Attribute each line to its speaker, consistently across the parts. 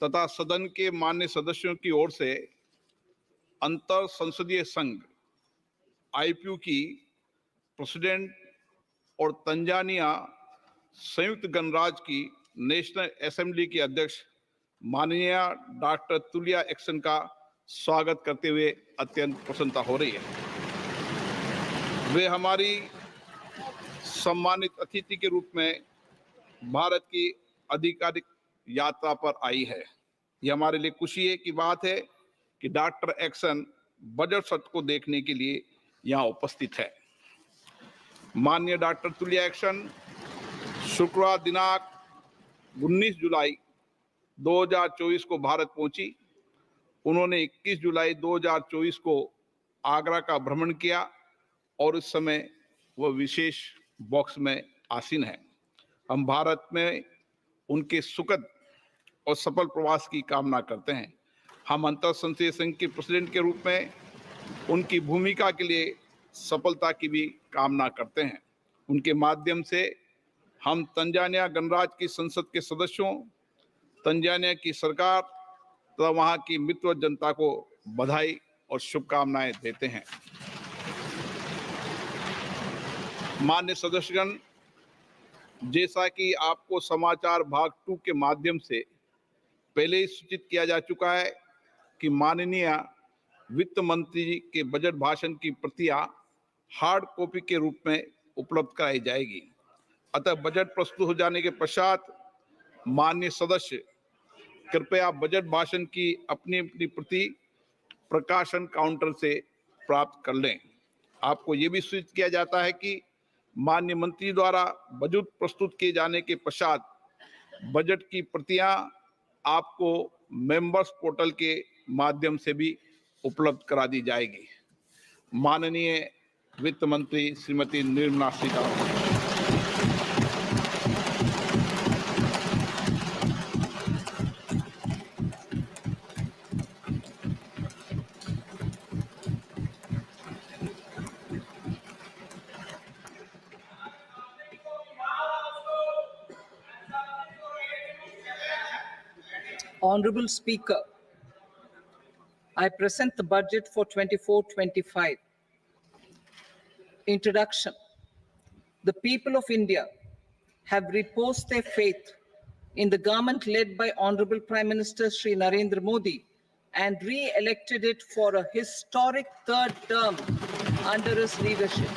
Speaker 1: तथा सदन के मान्य सदस्यों की ओर से अंतर संसदीय संघ आईपीयू की प्रेसिडेंट और तंजानिया संयुक्त गणराज्य की नेशनल असेंबली की अध्यक्ष माननीय डॉक्टर तुलिया एक्सन का स्वागत करते हुए अत्यंत प्रसन्नता हो रही है। वे हमारी सम्मानित अतिथि के रूप में भारत की आधिकारिक यात्रा पर आई है। यह हमारे लिए खुशी की बात है कि डॉक्टर एक्सन बजट सत्र को देखने के लिए यहाँ उपस्थित है। माननीय डॉक्टर तुलिया एक्सन शुक्रवार दिनांक 19 जुलाई 2024 को भारत पहुंची। उन्होंने 21 जुलाई 2024 को आगरा का भ्रमण किया और इस समय वह विशेष बॉक्स में आसीन है। हम भारत में उनके सुखद और सफल प्रवास की कामना करते हैं। हम अंतर संसदीय संघ के प्रेसिडेंट के रूप में उनकी भूमिका के लिए सफलता की भी कामना करते हैं। उनके माध्यम से हम तंजानिया गणराज्य की संसद के सदस्यों, तंजानिया की सरकार तथा वहां की मित्र जनता को बधाई और शुभकामनाएं देते हैं। मान्य सदस्यगण, जैसा कि आपको समाचार भाग 2 के माध्यम से पहले ही सूचित किया जा चुका है कि माननीय वित्त मंत्री जी के बजट भाषण की प्रतियां हार्ड कॉपी के रूप में उपलब्ध कराई जाएगी। अतः बजट प्रस्तुत हो जाने के पश्चात माननीय सदस्य कृपया बजट भाषण की अपनी अपनी प्रति प्रकाशन काउंटर से प्राप्त कर लें। आपको ये भी सूचित किया जाता है कि माननीय मंत्री द्वारा बजट प्रस्तुत किए जाने के पश्चात बजट की प्रतियां आपको मेंबर्स पोर्टल के माध्यम से भी उपलब्ध करा दी जाएगी। माननीय वित्त मंत्री Shrimati Nirmala Sitharaman.
Speaker 2: Honorable Speaker, I present the budget for 24-25. Introduction. The people of India have reposed their faith in the government led by Honorable Prime Minister Shri Narendra Modi and re-elected it for a historic third term under his leadership.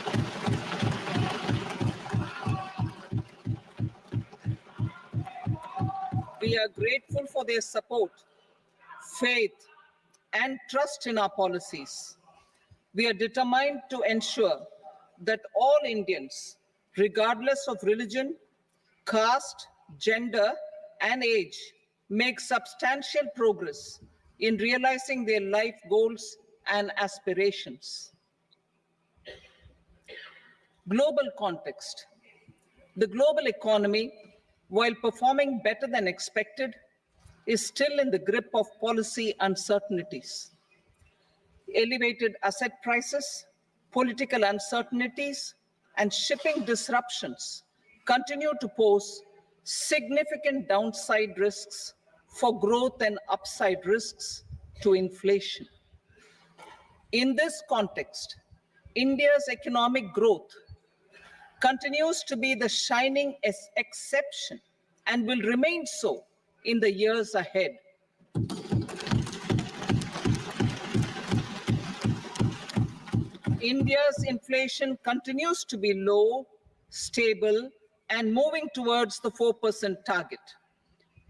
Speaker 2: We are grateful for their support, faith, and trust in our policies. We are determined to ensure that all Indians, regardless of religion, caste, gender, and age, make substantial progress in realizing their life goals and aspirations. Global context. The global economy, while performing better than expected, is still in the grip of policy uncertainties. Elevated asset prices, political uncertainties, and shipping disruptions continue to pose significant downside risks for growth and upside risks to inflation. In this context, India's economic growth continues to be the shining exception and will remain so in the years ahead. India's inflation continues to be low, stable, and moving towards the 4% target.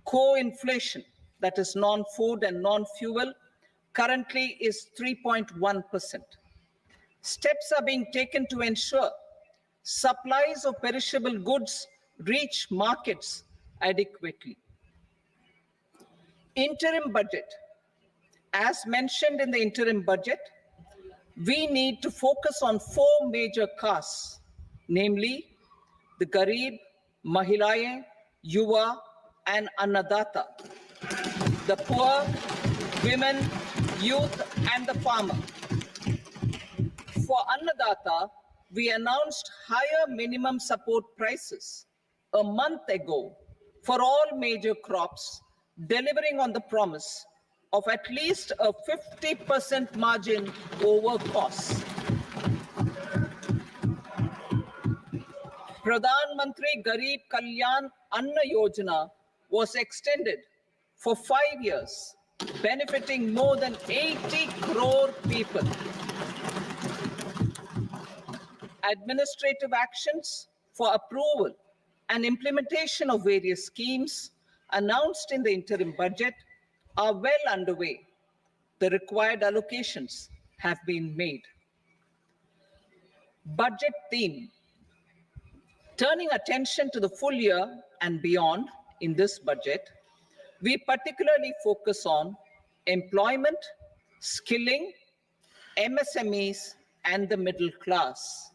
Speaker 2: Core inflation, that is non-food and non-fuel, currently is 3.1%. Steps are being taken to ensure supplies of perishable goods reach markets adequately. Interim budget. As mentioned in the interim budget, we need to focus on 4 major castes, namely the Garib, Mahilaye, Yuva, and Annadata, the poor, women, youth, and the farmer. For Annadata, we announced higher minimum support prices a month ago for all major crops delivering on the promise of at least a 50% margin over costs. Pradhan Mantri Garib Kalyan Anna Yojana was extended for 5 years, benefiting more than 80 crore people. Administrative actions for approval and implementation of various schemes announced in the interim budget are well underway. The required allocations have been made. Budget theme. Turning attention to the full year and beyond in this budget, we particularly focus on employment, skilling, MSMEs, and the middle class.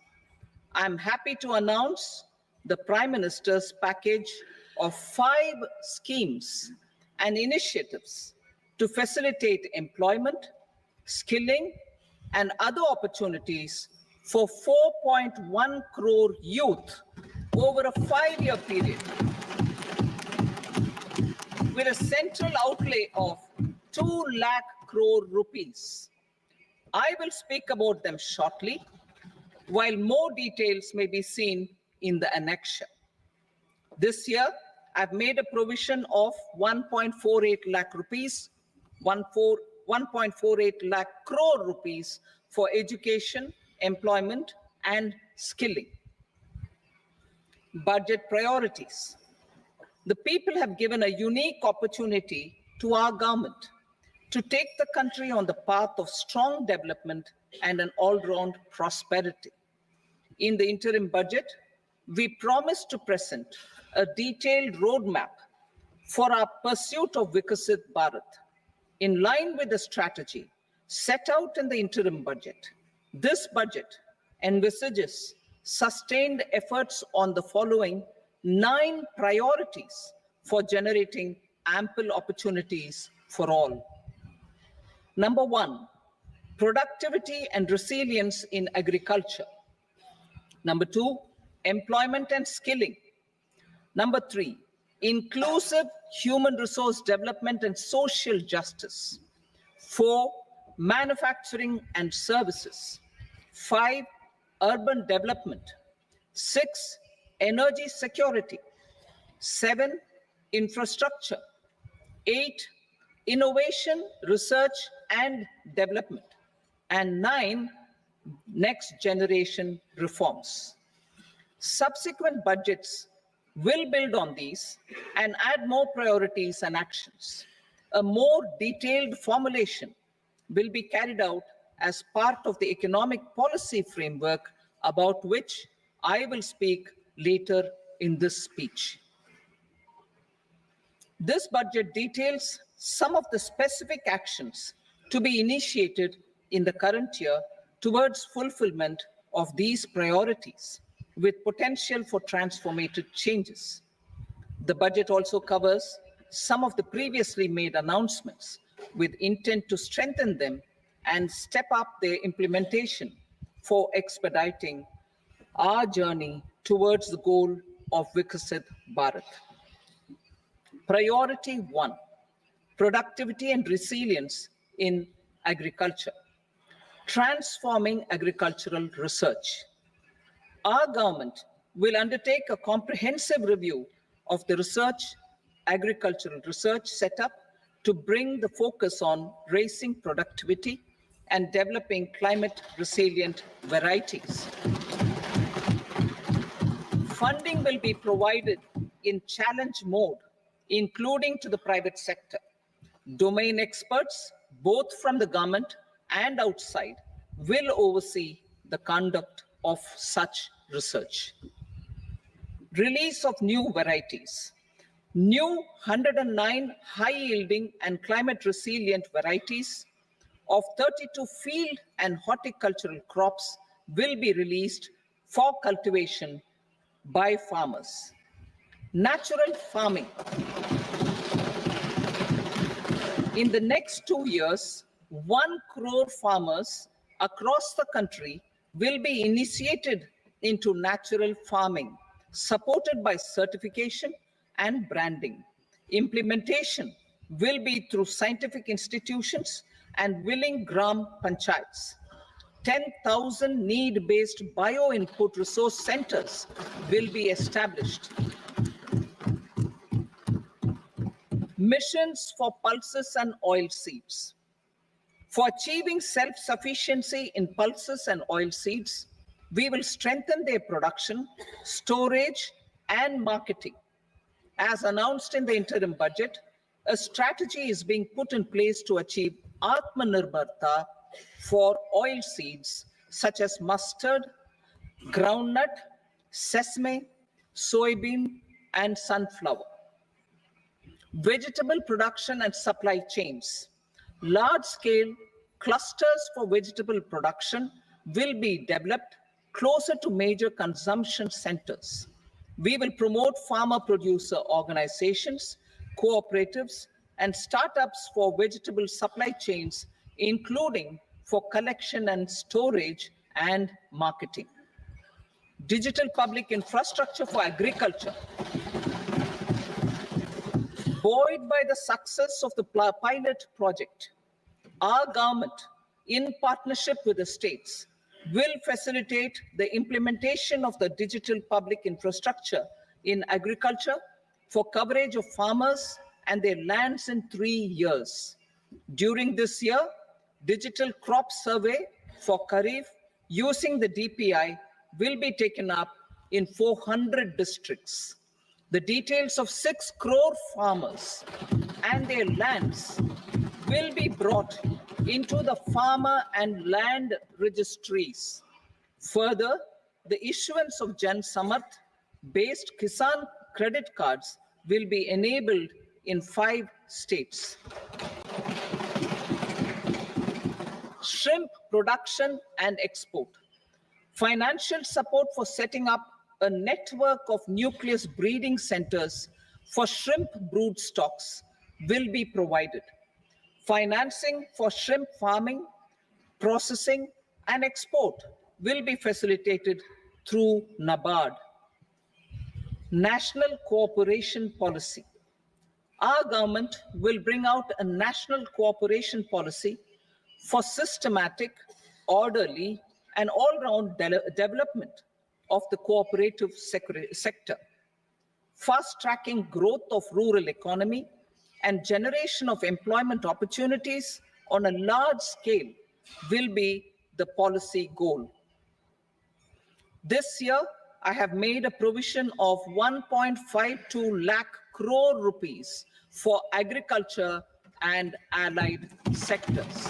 Speaker 2: I'm happy to announce the Prime Minister's package of 5 schemes and initiatives to facilitate employment, skilling, and other opportunities for 4.1 crore youth over a 5-year period, with a central outlay of 2 lakh crore rupees. I will speak about them shortly, while more details may be seen in the annexure. This year, I've made a provision of 1.48 lakh rupees, 1.48 lakh crore rupees for education, employment, and skilling. Budget priorities. The people have given a unique opportunity to our government to take the country on the path of strong development and an all-round prosperity. In the interim budget, we promise to present a detailed roadmap for our pursuit of Vikasit Bharat, in line with the strategy set out in the interim budget. This budget envisages sustained efforts on the following 9 priorities for generating ample opportunities for all. Number 1, productivity and resilience in agriculture. Number 2, employment and skilling. Number 3, inclusive human resource development and social justice. 4, manufacturing and services. 5, urban development. 6, energy security. 7, infrastructure. 8, innovation, research and development. And 9, next generation reforms. Subsequent budgets will build on these and add more priorities and actions. A more detailed formulation will be carried out as part of the economic policy framework, about which I will speak later in this speech. This budget details some of the specific actions to be initiated in the current year towards fulfillment of these priorities, with potential for transformative changes. The budget also covers some of the previously made announcements, with intent to strengthen them and step up their implementation for expediting our journey towards the goal of Vikasit Bharat. Priority 1, productivity and resilience in agriculture. Transforming agricultural research. Our government will undertake a comprehensive review of the agricultural research setup to bring the focus on raising productivity and developing climate resilient varieties. Funding will be provided in challenge mode, including to the private sector. Domain experts, both from the government and outside, will oversee the conduct of such research. Release of new varieties. New 109 high-yielding and climate-resilient varieties of 32 field and horticultural crops will be released for cultivation by farmers. Natural farming. In the next 2 years, 1 crore farmers across the country will be initiated into natural farming, supported by certification and branding. Implementation will be through scientific institutions and willing gram panchayats. 10,000 need-based bio-input resource centers will be established. Missions for pulses and oilseeds. For achieving self-sufficiency in pulses and oilseeds, we will strengthen their production, storage, and marketing. As announced in the interim budget, a strategy is being put in place to achieve Atmanirbharta for oilseeds such as mustard, groundnut, sesame, soybean, and sunflower. Vegetable production and supply chains. Large-scale clusters for vegetable production will be developed closer to major consumption centers. We will promote farmer-producer organizations, cooperatives, and startups for vegetable supply chains, including for collection and storage and marketing. Digital public infrastructure for agriculture. Buoyed by the success of the pilot project, our government, in partnership with the states, will facilitate the implementation of the digital public infrastructure in agriculture for coverage of farmers and their lands in 3 years. During this year, digital crop survey for Kharif using the DPI will be taken up in 400 districts. The details of 6 crore farmers and their lands will be brought into the farmer and land registries. Further, the issuance of Jan Samarth based Kisan credit cards will be enabled in 5 states. Shrimp production and export. Financial support for setting up a network of nucleus breeding centers for shrimp brood stocks will be provided. Financing for shrimp farming, processing, and export will be facilitated through NABARD. National cooperation policy. Our government will bring out a national cooperation policy for systematic, orderly, and all-round development of the cooperative sector, fast-tracking growth of rural economy and generation of employment opportunities on a large scale will be the policy goal. This year, I have made a provision of 1.52 lakh crore rupees for agriculture and allied sectors.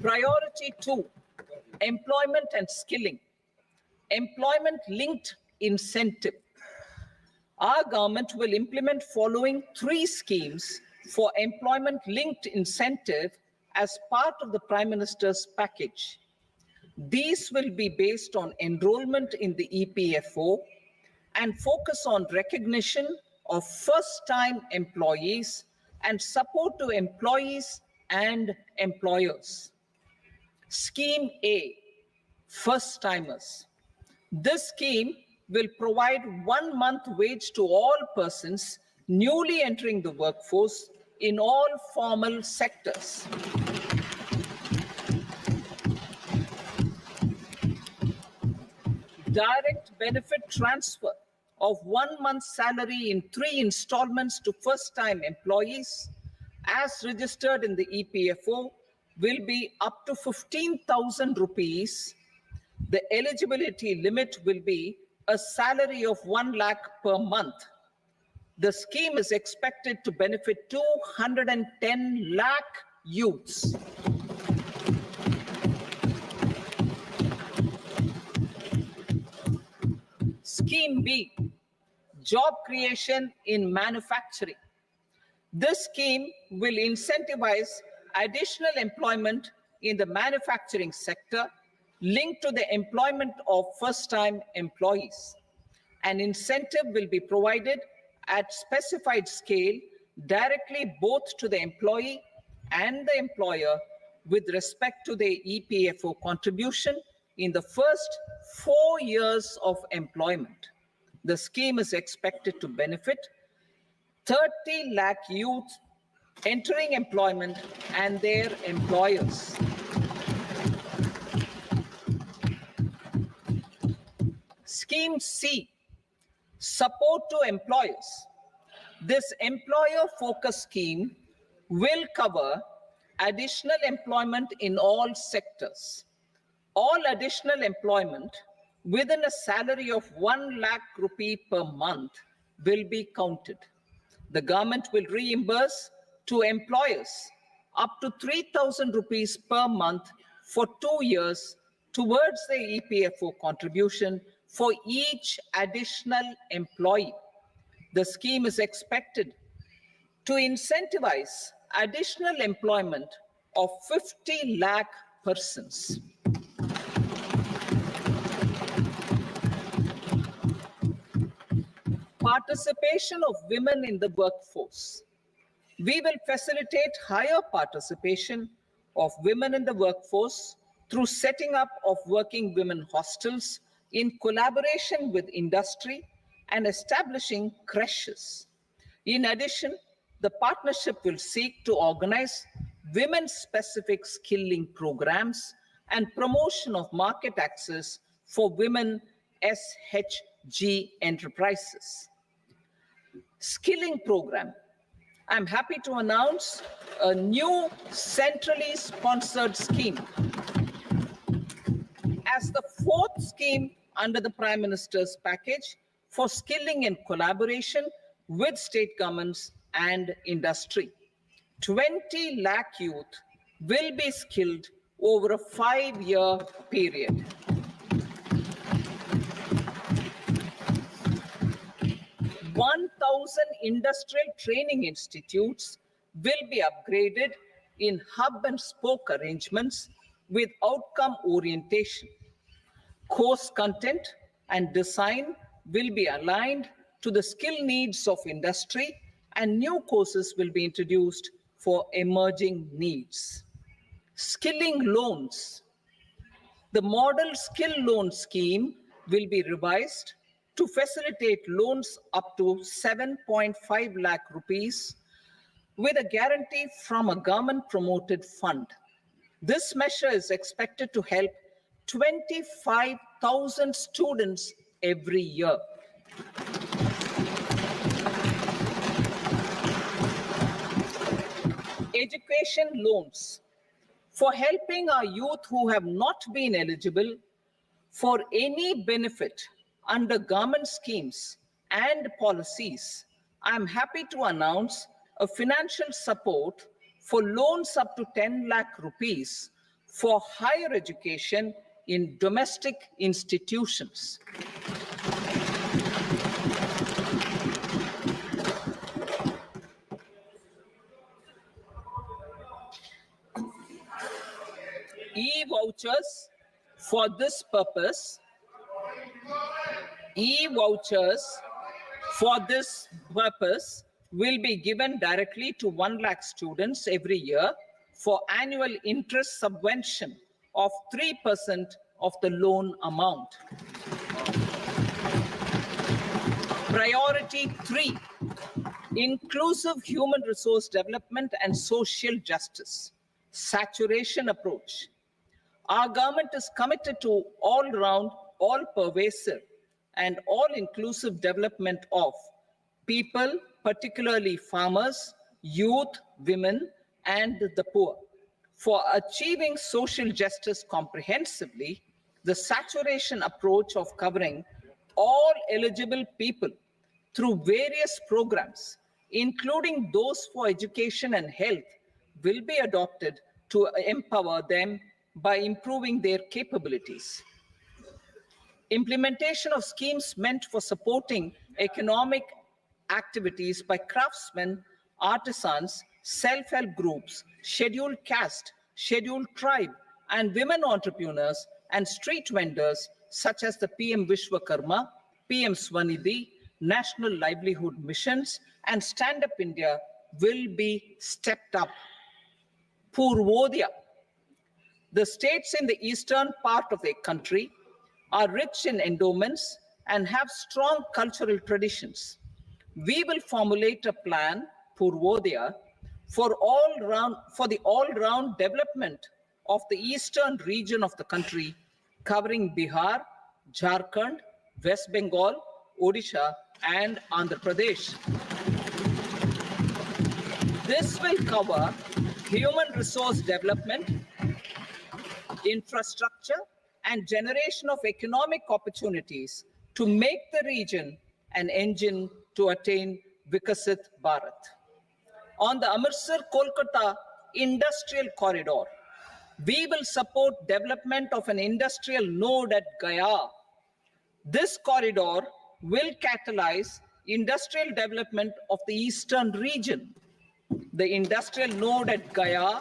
Speaker 2: Priority 2, employment and skilling. Employment-linked incentive. Our government will implement following 3 schemes for employment-linked incentive as part of the Prime Minister's package. These will be based on enrollment in the EPFO and focus on recognition of first-time employees and support to employees and employers. Scheme A, first-timers. This scheme will provide 1 month wage to all persons newly entering the workforce in all formal sectors. Direct benefit transfer of 1 month's salary in 3 installments to first-time employees as registered in the EPFO will be up to 15,000 rupees. The eligibility limit will be a salary of 1 lakh per month. The scheme is expected to benefit 210 lakh youths. Scheme B, job creation in manufacturing. This scheme will incentivize additional employment in the manufacturing sector linked to the employment of first-time employees. An incentive will be provided at specified scale directly both to the employee and the employer with respect to the EPFO contribution in the first 4 years of employment. The scheme is expected to benefit 30 lakh youth entering employment and their employers. Scheme C, support to employers. This employer-focused scheme will cover additional employment in all sectors. All additional employment within a salary of 1 lakh rupee per month will be counted. The government will reimburse to employers up to 3,000 rupees per month for 2 years towards the EPFO contribution for each additional employee. The scheme is expected to incentivize additional employment of 50 lakh persons. Participation of women in the workforce. We will facilitate higher participation of women in the workforce through setting up of working women hostels in collaboration with industry and establishing creches. In addition, the partnership will seek to organize women-specific skilling programs and promotion of market access for women SHG enterprises. Skilling program. I'm happy to announce a new centrally sponsored scheme as the fourth scheme under the Prime Minister's package for skilling in collaboration with state governments and industry. 20 lakh youth will be skilled over a 5-year period. Industrial training institutes will be upgraded in hub and spoke arrangements with outcome orientation. Course content and design will be aligned to the skill needs of industry, and new courses will be introduced for emerging needs. Skilling loans. The model skill loan scheme will be revised to facilitate loans up to 7.5 lakh rupees with a guarantee from a government-promoted fund. This measure is expected to help 25,000 students every year. Education loans. For helping our youth who have not been eligible for any benefit under government schemes and policies, I am happy to announce a financial support for loans up to 10 lakh rupees for higher education in domestic institutions. E-vouchers for this purpose. E-vouchers for this purpose will be given directly to 1 lakh students every year for annual interest subvention of 3% of the loan amount. Priority 3, inclusive human resource development and social justice. Saturation approach. Our government is committed to all-round, all-pervasive, and all-inclusive development of people, particularly farmers, youth, women, and the poor. For achieving social justice comprehensively, the saturation approach of covering all eligible people through various programs, including those for education and health, will be adopted to empower them by improving their capabilities. Implementation of schemes meant for supporting economic activities by craftsmen, artisans, self-help groups, scheduled caste, scheduled tribe, and women entrepreneurs and street vendors such as the PM Vishwakarma, PM Swanidhi, National Livelihood Missions, and Stand Up India will be stepped up. Purvodaya. The states in the eastern part of the country are rich in endowments and have strong cultural traditions. We will formulate a plan, Purvodaya, for the all-round development of the eastern region of the country, covering Bihar, Jharkhand, West Bengal, Odisha, and Andhra Pradesh. This will cover human resource development, infrastructure, and generation of economic opportunities to make the region an engine to attain Vikasit Bharat. On the Amritsar-Kolkata Industrial Corridor, we will support development of an industrial node at Gaya. This corridor will catalyze industrial development of the eastern region. The industrial node at Gaya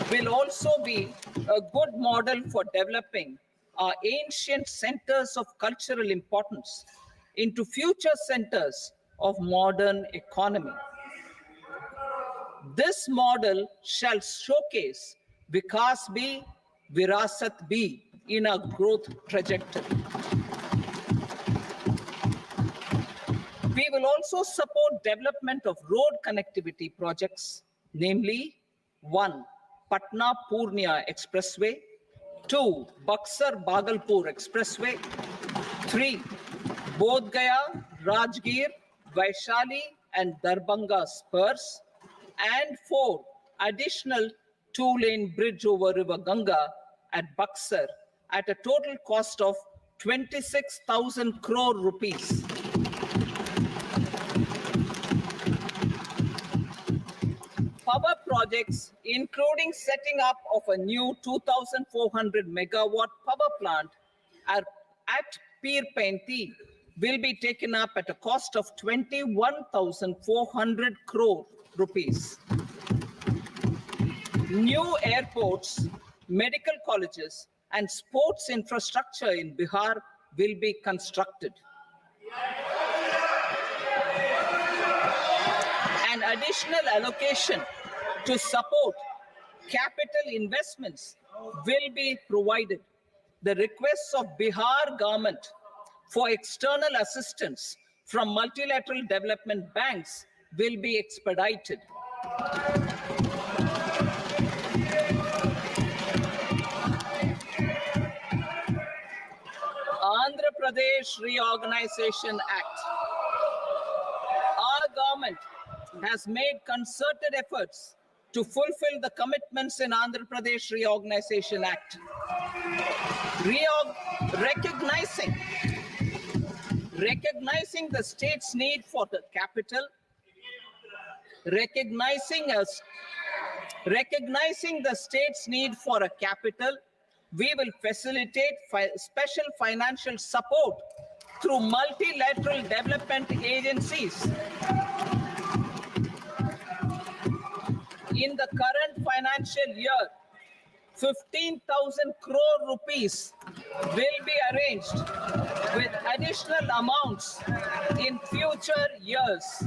Speaker 2: will also be a good model for developing our ancient centers of cultural importance into future centers of modern economy. This model shall showcase Vikas B, Virasat B in our growth trajectory. We will also support development of road connectivity projects, namely 1. Patna-Purnia Expressway, 2. Buxar-Bhagalpur Expressway, 3. Bodh Gaya, Rajgir, Vaishali and Darbhanga spurs, and 4. Additional 2-lane bridge over River Ganga at Buxar at a total cost of 26,000 crore rupees. Power projects, including setting up of a new 2,400 megawatt power plant at Peer Painti, will be taken up at a cost of 21,400 crore rupees. New airports, medical colleges, and sports infrastructure in Bihar will be constructed. An additional allocation to support capital investments will be provided. The requests of Bihar government for external assistance from multilateral development banks will be expedited. Andhra Pradesh Reorganization Act. Our government has made concerted efforts to fulfill the commitments in Andhra Pradesh Reorganization Act. Recognizing the state's need for the capital, recognizing the state's need for a capital, we will facilitate special financial support through multilateral development agencies. In the current financial year, 15,000 crore rupees will be arranged with additional amounts in future years.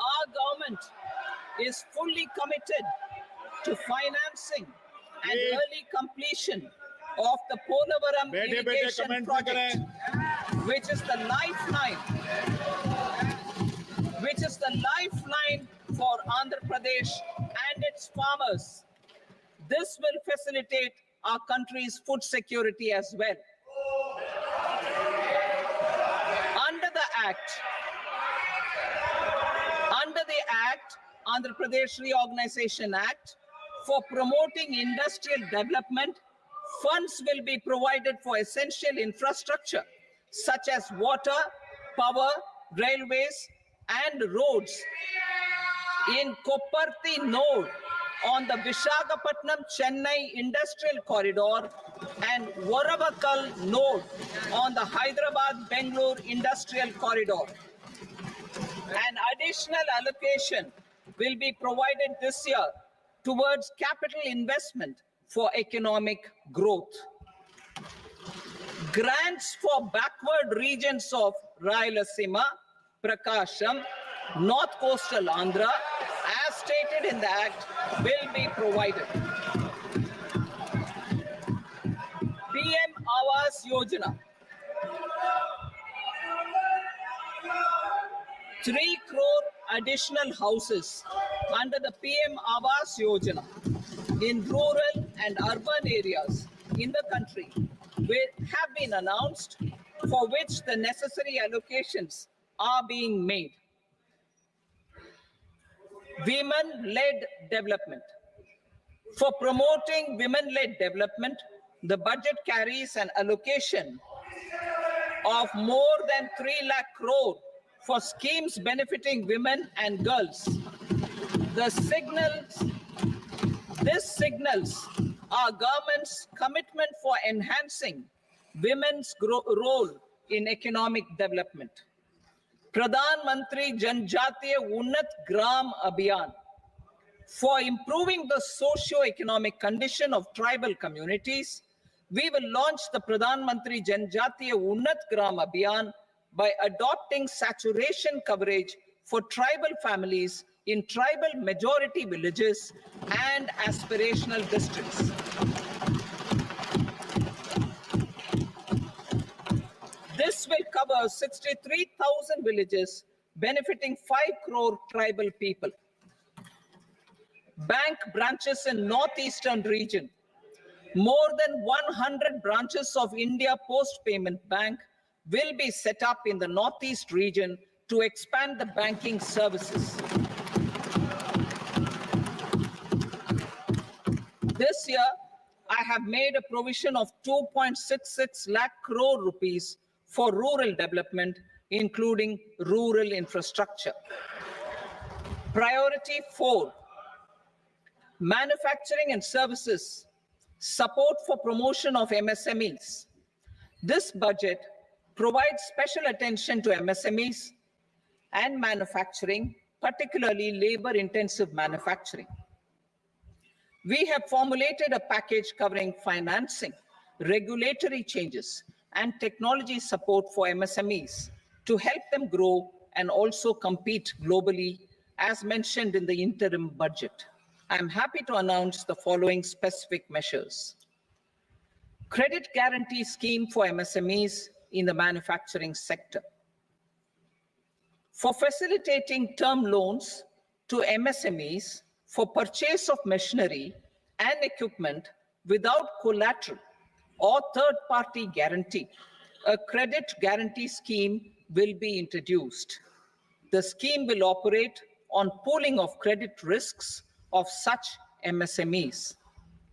Speaker 2: Our government is fully committed to financing and early completion of the Polavaram irrigation project, which is the lifeline for Andhra Pradesh and its farmers. This will facilitate our country's food security as well. Under the Andhra Pradesh Reorganization Act, for promoting industrial development, funds will be provided for essential infrastructure such as water, power, railways, and roads. In Kopparthi node on the Visakhapatnam-Chennai Industrial Corridor and Varavakal node on the Hyderabad-Bengaluru Industrial Corridor. An additional allocation will be provided this year towards capital investment for economic growth. Grants for backward regions of Rayalaseema, Prakasham, North Coastal Andhra, as stated in the Act, will be provided. PM Awas Yojana. 3 crore additional houses under the PM Awas Yojana in rural and urban areas in the country have been announced, for which the necessary allocations are being made. Women-led development. For promoting women-led development, the budget carries an allocation of more than 3 lakh crore for schemes benefiting women and girls. This signals our government's commitment for enhancing women's role in economic development. Pradhan Mantri Janjatiya Unnat Gram Abhiyan. For improving the socio-economic condition of tribal communities, we will launch the Pradhan Mantri Janjatiya Unnat Gram Abhiyan by adopting saturation coverage for tribal families in tribal majority villages and aspirational districts. This will cover 63,000 villages, benefiting 5 crore tribal people. Bank branches in northeastern region. More than 100 branches of India Post Payment Bank will be set up in the northeast region to expand the banking services. This year, I have made a provision of 2.66 lakh crore rupees for rural development, including rural infrastructure. Priority 4, manufacturing and services, support for promotion of MSMEs. This budget provides special attention to MSMEs and manufacturing, particularly labor-intensive manufacturing. We have formulated a package covering financing, regulatory changes, and technology support for MSMEs to help them grow and also compete globally, as mentioned in the interim budget. I am happy to announce the following specific measures. Credit guarantee scheme for MSMEs in the manufacturing sector. For facilitating term loans to MSMEs for purchase of machinery and equipment without collateral or third-party guarantee, a credit guarantee scheme will be introduced. The scheme will operate on pooling of credit risks of such MSMEs.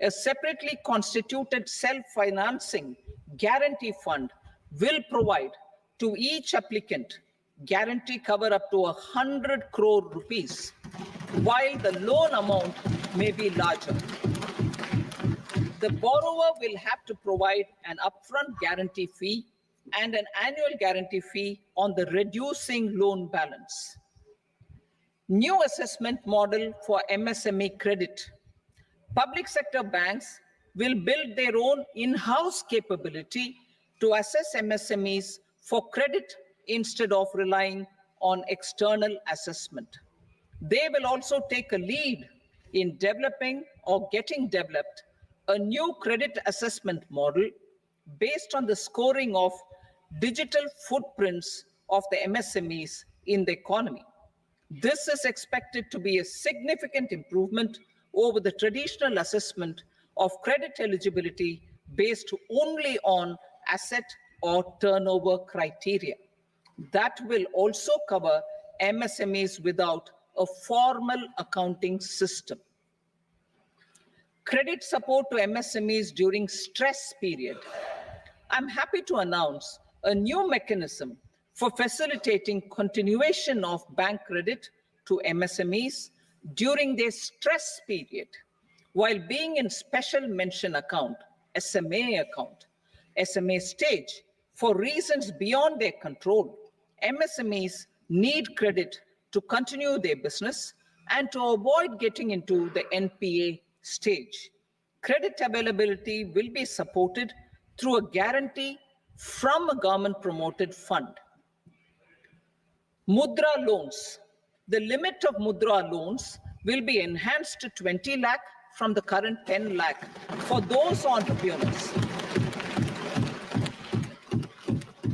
Speaker 2: A separately constituted self-financing guarantee fund will provide to each applicant guarantee cover up to 100 crore rupees, while the loan amount may be larger. The borrower will have to provide an upfront guarantee fee and an annual guarantee fee on the reducing loan balance. New assessment model for MSME credit. Public sector banks will build their own in-house capability to assess MSMEs for credit instead of relying on external assessment. They will also take a lead in developing or getting developed a new credit assessment model based on the scoring of digital footprints of the MSMEs in the economy. This is expected to be a significant improvement over the traditional assessment of credit eligibility based only on asset or turnover criteria. That will also cover MSMEs without a formal accounting system. Credit support to MSMEs during stress period. I'm happy to announce a new mechanism for facilitating continuation of bank credit to MSMEs during their stress period while being in special mention account, SMA stage, for reasons beyond their control. MSMEs need credit to continue their business and to avoid getting into the NPA stage. Credit availability will be supported through a guarantee from a government-promoted fund. Mudra loans. The limit of Mudra loans will be enhanced to 20 lakh from the current 10 lakh for those entrepreneurs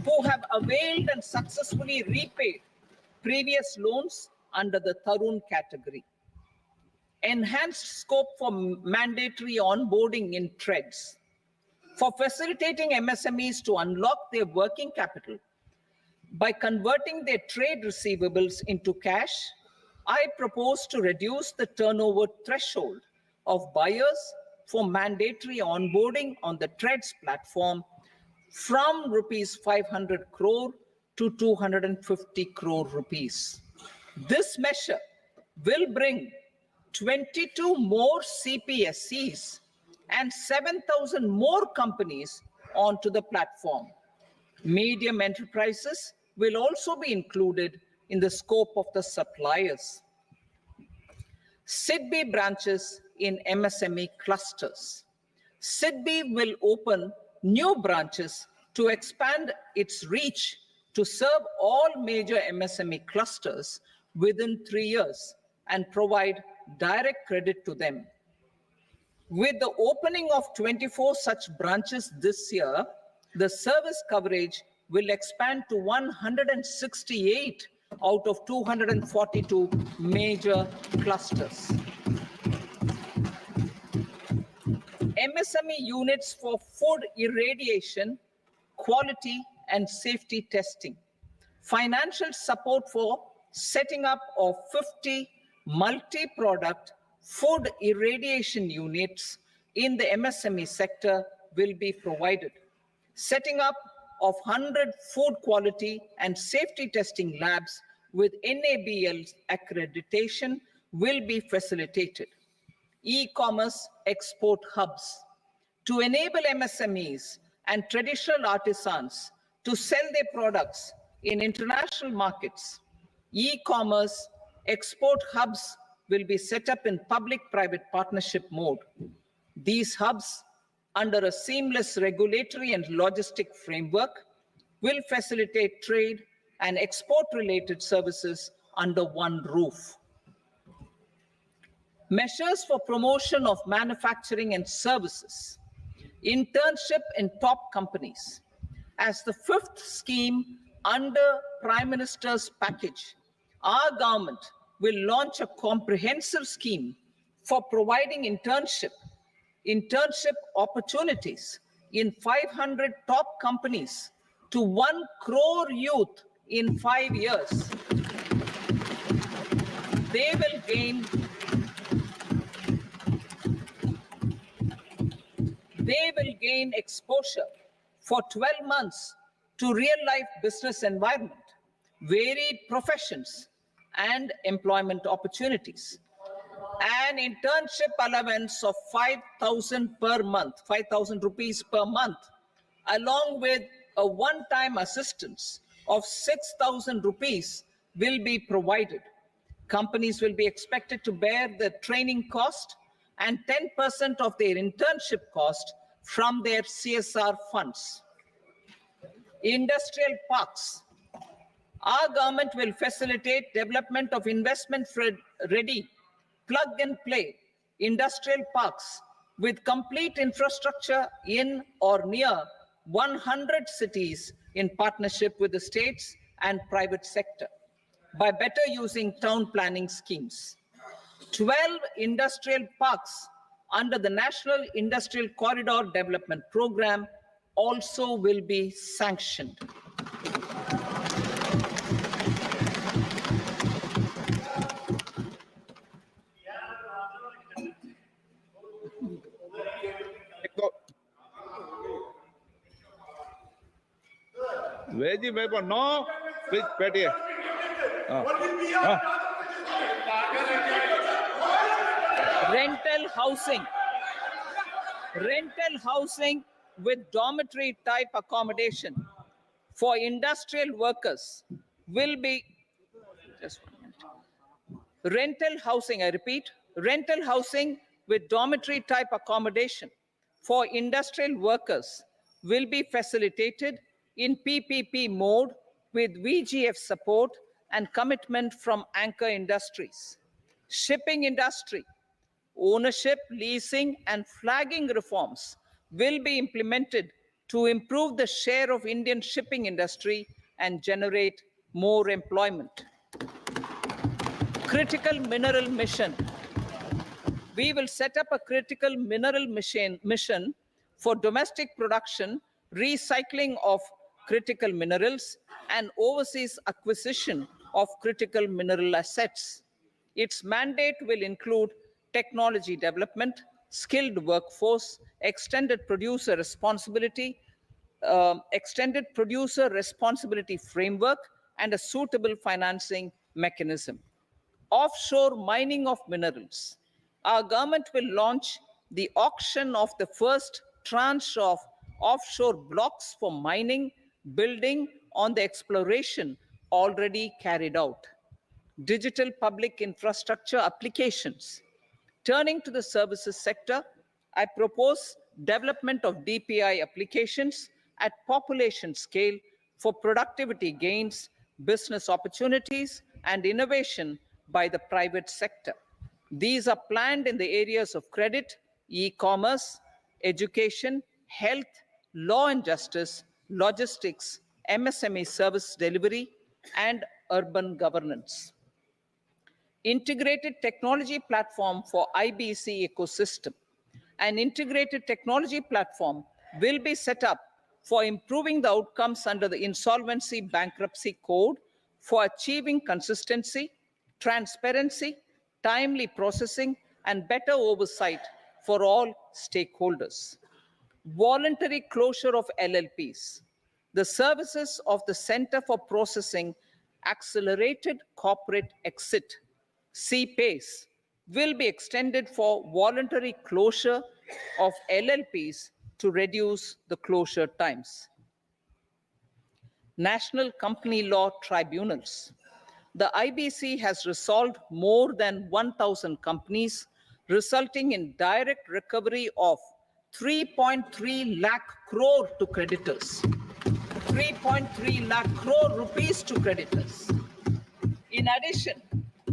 Speaker 2: who have availed and successfully repaid previous loans under the Tarun category. Enhanced scope for mandatory onboarding in TREDS. For facilitating MSMEs to unlock their working capital by converting their trade receivables into cash, I propose to reduce the turnover threshold of buyers for mandatory onboarding on the TREDS platform from rupees 500 crore to 250 crore rupees. This measure will bring 22 more CPSCs and 7,000 more companies onto the platform. Medium enterprises will also be included in the scope of the suppliers. SIDBI branches in MSME clusters. SIDBI will open new branches to expand its reach to serve all major MSME clusters within 3 years and provide direct credit to them. With the opening of 24 such branches this year, the service coverage will expand to 168 out of 242 major clusters. MSME units for food irradiation, quality and safety testing. Financial support for setting up of 50 multi-product food irradiation units in the MSME sector will be provided. Setting up of 100 food quality and safety testing labs with NABL accreditation will be facilitated. E-commerce export hubs to enable MSMEs and traditional artisans to sell their products in international markets. E-commerce export hubs will be set up in public-private partnership mode. These hubs, under a seamless regulatory and logistic framework, will facilitate trade and export-related services under one roof. Measures for promotion of manufacturing and services. Internship in top companies. As the fifth scheme under Prime Minister's package, our government will launch a comprehensive scheme for providing internship opportunities in 500 top companies to 1 crore youth in 5 years. They will gain exposure for 12 months to real-life business environment, varied professions, and employment opportunities. An internship allowance of 5,000 per month, 5,000 rupees per month, along with a one-time assistance of 6,000 rupees will be provided. Companies will be expected to bear the training cost and 10% of their internship cost from their CSR funds. Industrial parks. Our government will facilitate development of investment-ready, plug-and-play industrial parks with complete infrastructure in or near 100 cities in partnership with the states and private sector by better using town planning schemes. 12 industrial parks under the National Industrial Corridor Development Program also will be sanctioned.
Speaker 1: Veggie paper, no. Please, बैठिए.
Speaker 2: Rental housing with dormitory type accommodation for industrial workers will be, just 1 minute. Rental housing, I repeat, rental housing with dormitory type accommodation for industrial workers will be facilitated in PPP mode with VGF support and commitment from anchor industries. Shipping industry, ownership, leasing, and flagging reforms will be implemented to improve the share of Indian shipping industry and generate more employment. Critical mineral mission. We will set up a critical mineral mission for domestic production, recycling of critical minerals, and overseas acquisition of critical mineral assets. Its mandate will include technology development, skilled workforce, extended producer responsibility framework, and a suitable financing mechanism. Offshore mining of minerals. Our government will launch the auction of the first tranche of offshore blocks for mining, building on the exploration already carried out. Digital public infrastructure applications. Turning to the services sector, I propose development of DPI applications at population scale for productivity gains, business opportunities, and innovation by the private sector. These are planned in the areas of credit, e-commerce, education, health, law and justice, logistics, MSME service delivery, and urban governance. Integrated technology platform for IBC ecosystem. An integrated technology platform will be set up for improving the outcomes under the Insolvency Bankruptcy Code for achieving consistency, transparency, timely processing, and better oversight for all stakeholders. Voluntary closure of LLPs. The services of the Center for Processing Accelerated Corporate Exit, CPACE, will be extended for voluntary closure of LLPs to reduce the closure times. National Company Law Tribunals. The IBC has resolved more than 1,000 companies, resulting in direct recovery of 3.3 lakh crore to creditors. 3.3 lakh crore rupees to creditors. In addition,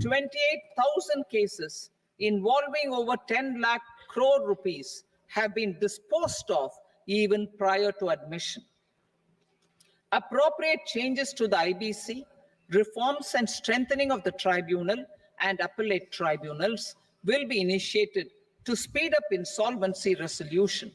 Speaker 2: 28,000 cases involving over 10 lakh crore rupees have been disposed of even prior to admission. Appropriate changes to the IBC, reforms and strengthening of the tribunal and appellate tribunals will be initiated to speed up insolvency resolution.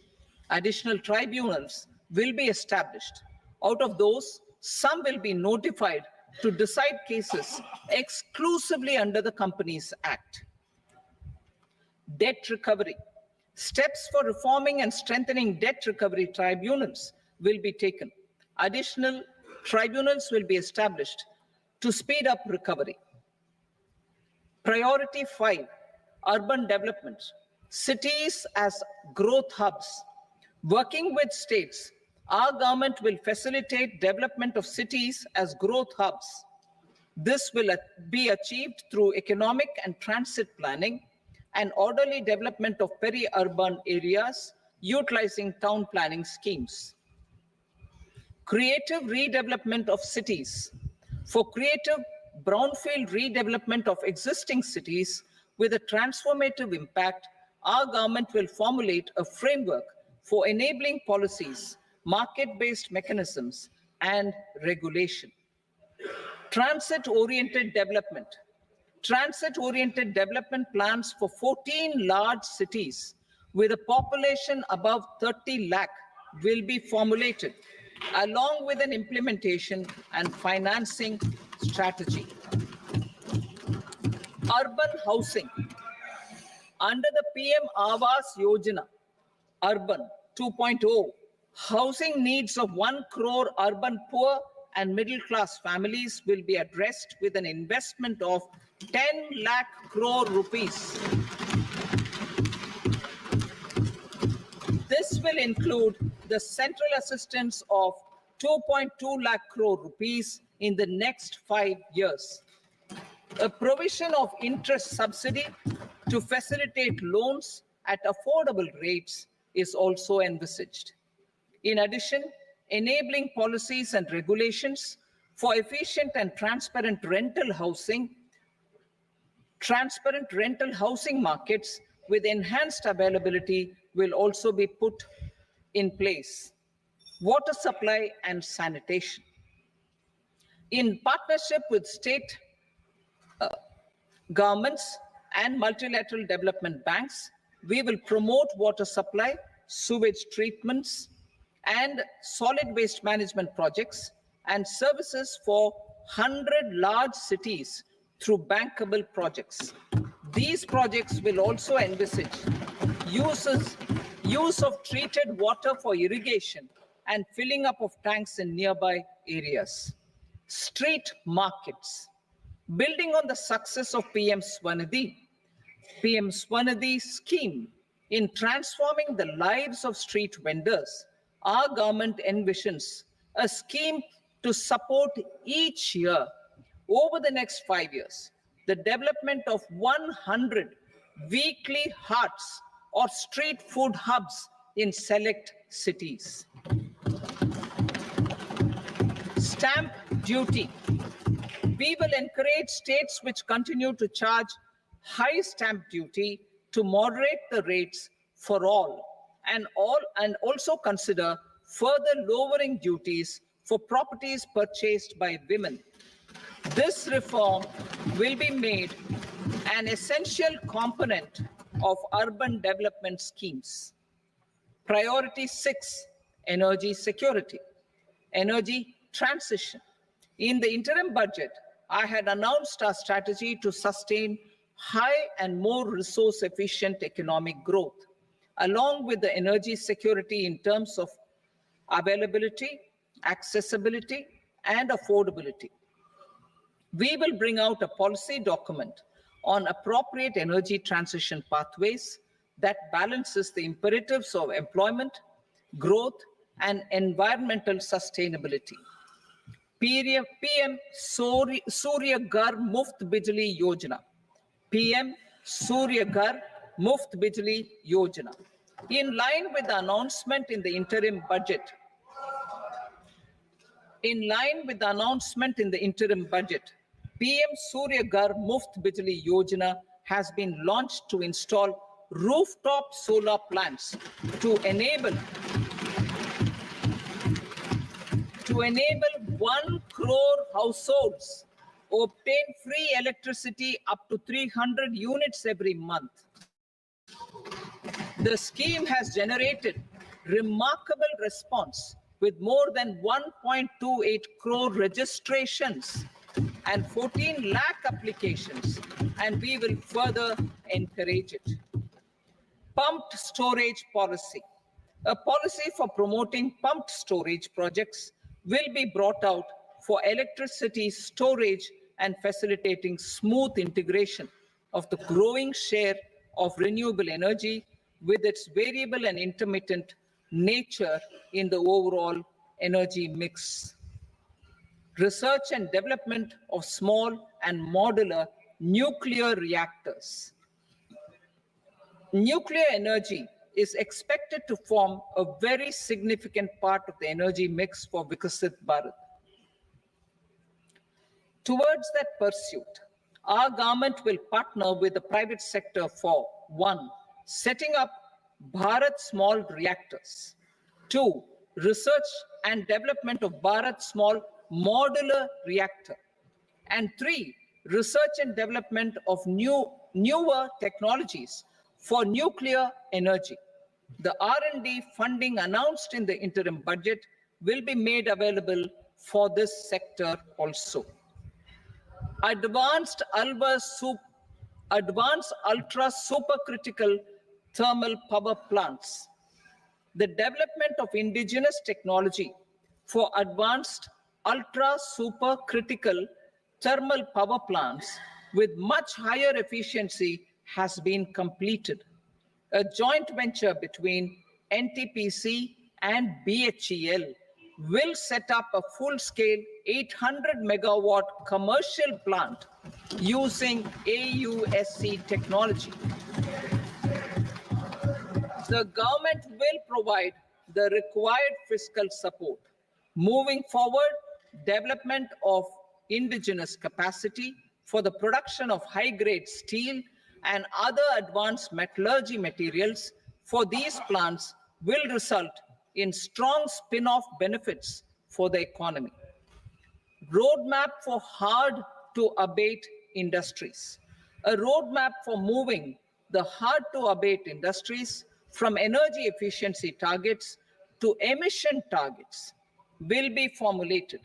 Speaker 2: Additional tribunals will be established. Out of those, some will be notified to decide cases exclusively under the Companies Act. Debt recovery. Steps for reforming and strengthening debt recovery tribunals will be taken. Additional tribunals will be established to speed up recovery. Priority 5, urban development. Cities as growth hubs. Working with states, our government will facilitate development of cities as growth hubs. This will be achieved through economic and transit planning and orderly development of peri-urban areas utilizing town planning schemes. Creative redevelopment of cities. For creative brownfield redevelopment of existing cities with a transformative impact, our government will formulate a framework for enabling policies, market-based mechanisms, and regulation. Transit-oriented development. Transit-oriented development plans for 14 large cities with a population above 30 lakh will be formulated, along with an implementation and financing strategy. Urban housing. Under the PM Awas Yojana, Urban 2.0, housing needs of 1 crore urban poor and middle-class families will be addressed with an investment of 10 lakh crore rupees. This will include the central assistance of 2.2 lakh crore rupees in the next 5 years. A provision of interest subsidy to facilitate loans at affordable rates is also envisaged. In addition, enabling policies and regulations for efficient and transparent rental housing Transparent rental housing markets with enhanced availability will also be put in place. Water supply and sanitation. In partnership with state governments and multilateral development banks, we will promote water supply, sewage treatments, and solid waste management projects and services for 100 large cities through bankable projects. These projects will also envisage use of treated water for irrigation and filling up of tanks in nearby areas. Street markets. Building on the success of PM Swanidhi scheme in transforming the lives of street vendors, our government envisions a scheme to support each year over the next 5 years the development of 100 weekly hearts or street food hubs in select cities. Stamp duty. We will encourage states which continue to charge high stamp duty to moderate the rates for all and also consider further lowering duties for properties purchased by women. This reform will be made an essential component of urban development schemes. Priority 6, energy security, energy transition. In the interim budget, I had announced our strategy to sustain high and more resource efficient economic growth, along with the energy security in terms of availability, accessibility, and affordability. We will bring out a policy document on appropriate energy transition pathways that balances the imperatives of employment, growth, and environmental sustainability. PM Surya Ghar Muft Bijli Yojana. PM Surya Ghar Muft Bijli Yojana. In line with the announcement in the interim budget, PM Surya Ghar Muft Bijli Yojana has been launched to install rooftop solar plants to enable 1 crore households obtain free electricity up to 300 units every month. The scheme has generated remarkable response with more than 1.28 crore registrations and 14 lakh applications, and we will further encourage it. Pumped storage policy. A policy for promoting pumped storage projects will be brought out for electricity storage and facilitating smooth integration of the growing share of renewable energy with its variable and intermittent nature in the overall energy mix. Research and development of small and modular nuclear reactors. Nuclear energy is expected to form a very significant part of the energy mix for Vikasit Bharat. Towards that pursuit, our government will partner with the private sector for 1. Setting up Bharat Small Reactors. 2. Research and development of Bharat Small Modular Reactor. And 3. Research and development of newer technologies for nuclear energy. The R&D funding announced in the interim budget will be made available for this sector also. Advanced ultra supercritical thermal power plants. The development of indigenous technology for advanced ultra supercritical thermal power plants with much higher efficiency has been completed. A joint venture between NTPC and BHEL will set up a full-scale 800 megawatt commercial plant using AUSC technology. The government will provide the required fiscal support. Moving forward, development of indigenous capacity, for the production of high-grade steel and other advanced metallurgy materials for these plants will result in strong spin-off benefits for the economy. Roadmap for hard-to-abate industries. A roadmap for moving the hard-to-abate industries from energy efficiency targets to emission targets will be formulated.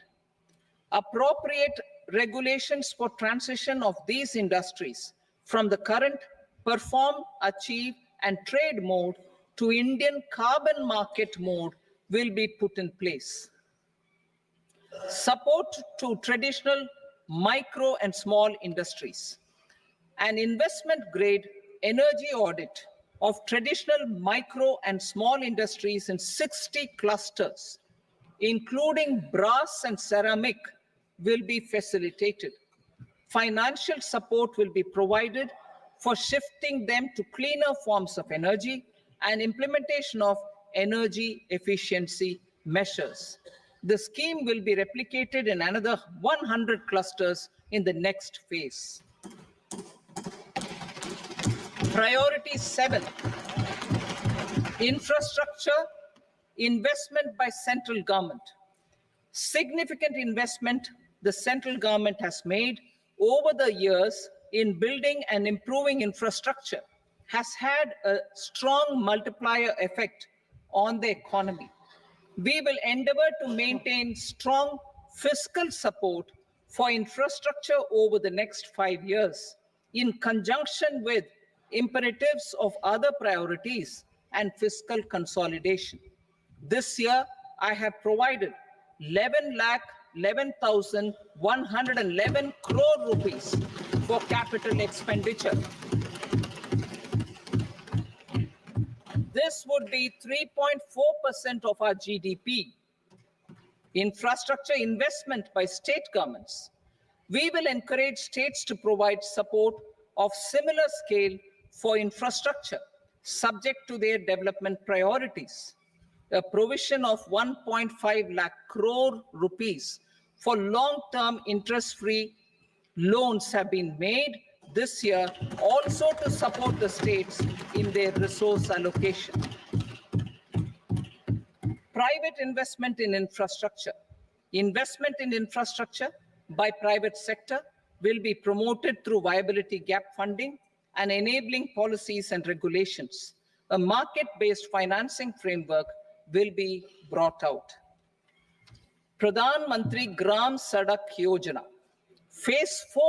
Speaker 2: Appropriate regulations for transition of these industries from the current perform, achieve, and trade mode to Indian carbon market mode will be put in place. Support to traditional micro and small industries. An investment-grade energy audit of traditional micro and small industries in 60 clusters, including brass and ceramic, will be facilitated. Financial support will be provided for shifting them to cleaner forms of energy and implementation of energy efficiency measures. The scheme will be replicated in another 100 clusters in the next phase. Priority 7, infrastructure investment by central government. Significant investment the central government has made over the years in building and improving infrastructure has had a strong multiplier effect on the economy. We will endeavor to maintain strong fiscal support for infrastructure over the next 5 years in conjunction with imperatives of other priorities and fiscal consolidation. This year, I have provided 11,11,111 crore rupees for capital expenditure. This would be 3.4% of our GDP. Infrastructure investment by state governments. We will encourage states to provide support of similar scale for infrastructure, subject to their development priorities. A provision of 1.5 lakh crore rupees for long-term interest-free loans have been made this year also to support the states in their resource allocation. Private investment in infrastructure. Investment in infrastructure by private sector will be promoted through viability gap funding and enabling policies and regulations. A market-based financing framework will be brought out. Pradhan Mantri Gram Sadak Yojana. Phase 4